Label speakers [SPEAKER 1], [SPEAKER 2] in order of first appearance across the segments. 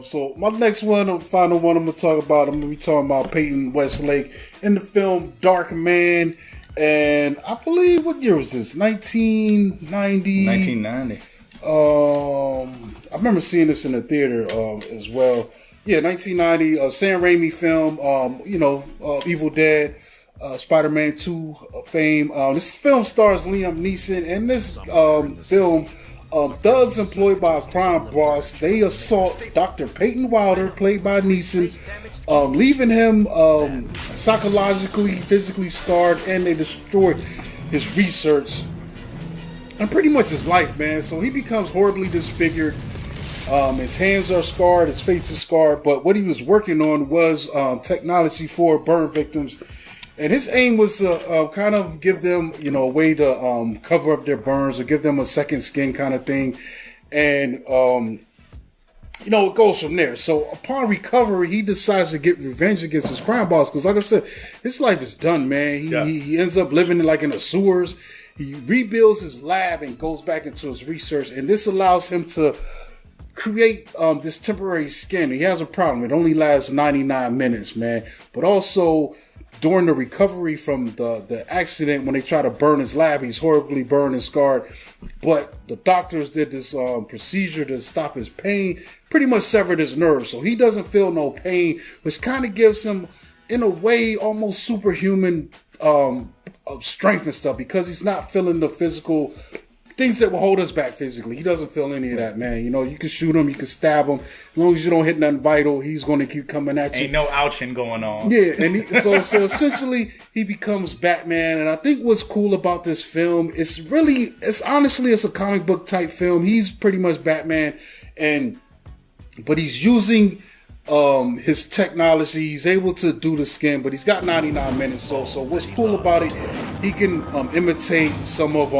[SPEAKER 1] So my next one, final one I'm going to talk about, I'm going to be talking about Peyton Westlake in the film Darkman. And I believe, what year was this? 1990?
[SPEAKER 2] 1990.
[SPEAKER 1] I remember seeing this in the theater as well. Yeah, 1990, Sam Raimi film, Evil Dead, Spider-Man 2 fame. This film stars Liam Neeson. In this film, thugs employed by a crime boss, they assault Dr. Peyton Wilder, played by Neeson, leaving him psychologically, physically scarred, and they destroy his research and pretty much his life, man. So he becomes horribly disfigured. His hands are scarred, his face is scarred, but what he was working on was technology for burn victims. And his aim was to kind of give them, a way to cover up their burns or give them a second skin kind of thing. And, it goes from there. So upon recovery, he decides to get revenge against his crime boss. Because like I said, his life is done, man. He ends up living in the sewers. He rebuilds his lab and goes back into his research. And this allows him to create this temporary skin. He has a problem. It only lasts 99 minutes, man. But also, during the recovery from the accident, when they try to burn his lab, he's horribly burned and scarred. But the doctors did this procedure to stop his pain, pretty much severed his nerves. So he doesn't feel no pain, which kind of gives him, in a way, almost superhuman strength and stuff, because he's not feeling the physical things that will hold us back physically. He doesn't feel any of that, man. You can shoot him, you can stab him. As long as you don't hit nothing vital, he's going to keep coming at you.
[SPEAKER 2] Ain't no ouching going on.
[SPEAKER 1] Yeah, and so essentially, he becomes Batman. And I think what's cool about this film, it's a comic book type film. He's pretty much Batman, but he's using his technology. He's able to do the skin, but he's got 99 minutes. So what's cool about it, he can imitate some of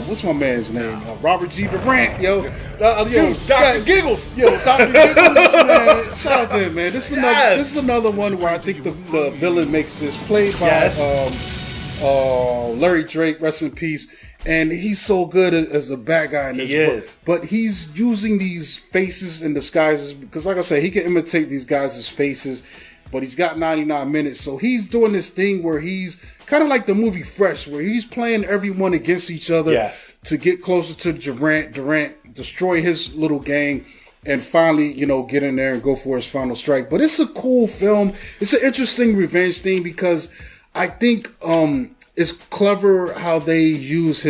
[SPEAKER 1] what's my man's name? Robert G. Durant,
[SPEAKER 2] Dr. Giggles.
[SPEAKER 1] Dr. Giggles, man. Shout out to him, man. This is another one where I think the villain makes this, played by Larry Drake, rest in peace. And he's so good as a bad guy in this book. But he's using these faces and disguises because, like I said, he can imitate these guys' faces. But he's got 99 minutes. So he's doing this thing where he's kind of like the movie Fresh, where he's playing everyone against each other to get closer to Durant, destroy his little gang, and finally, get in there and go for his final strike. But it's a cool film. It's an interesting revenge thing because I think it's clever how they use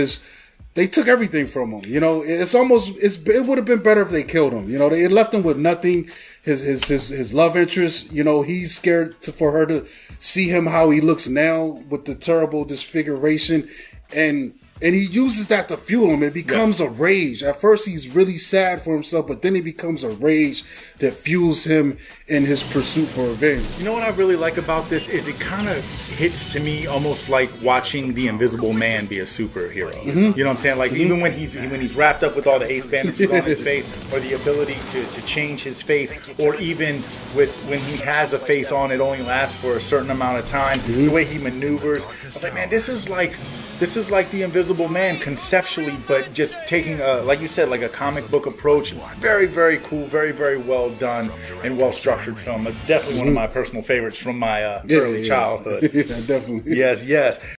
[SPEAKER 1] they took everything from him. It would have been better if they killed him. They left him with nothing. His love interest, he's scared for her to see him how he looks now with the terrible disfiguration. And he uses that to fuel him. It becomes a rage. At first, he's really sad for himself, but then he becomes a rage that fuels him in his pursuit for revenge.
[SPEAKER 2] You know what I really like about this is it kind of hits to me almost like watching the Invisible Man be a superhero. Mm-hmm. You know what I'm saying? Like even when he's wrapped up with all the ace bandages on his face, or the ability to change his face, or even with when he has a face on, it only lasts for a certain amount of time. Mm-hmm. The way he maneuvers, I was like, man, this is like the Invisible Man conceptually, but just taking like you said, like a comic book approach. Very, very cool, very, very well done and well structured film. Definitely one of my personal favorites from my early childhood.
[SPEAKER 1] Yeah, definitely.
[SPEAKER 2] Yes.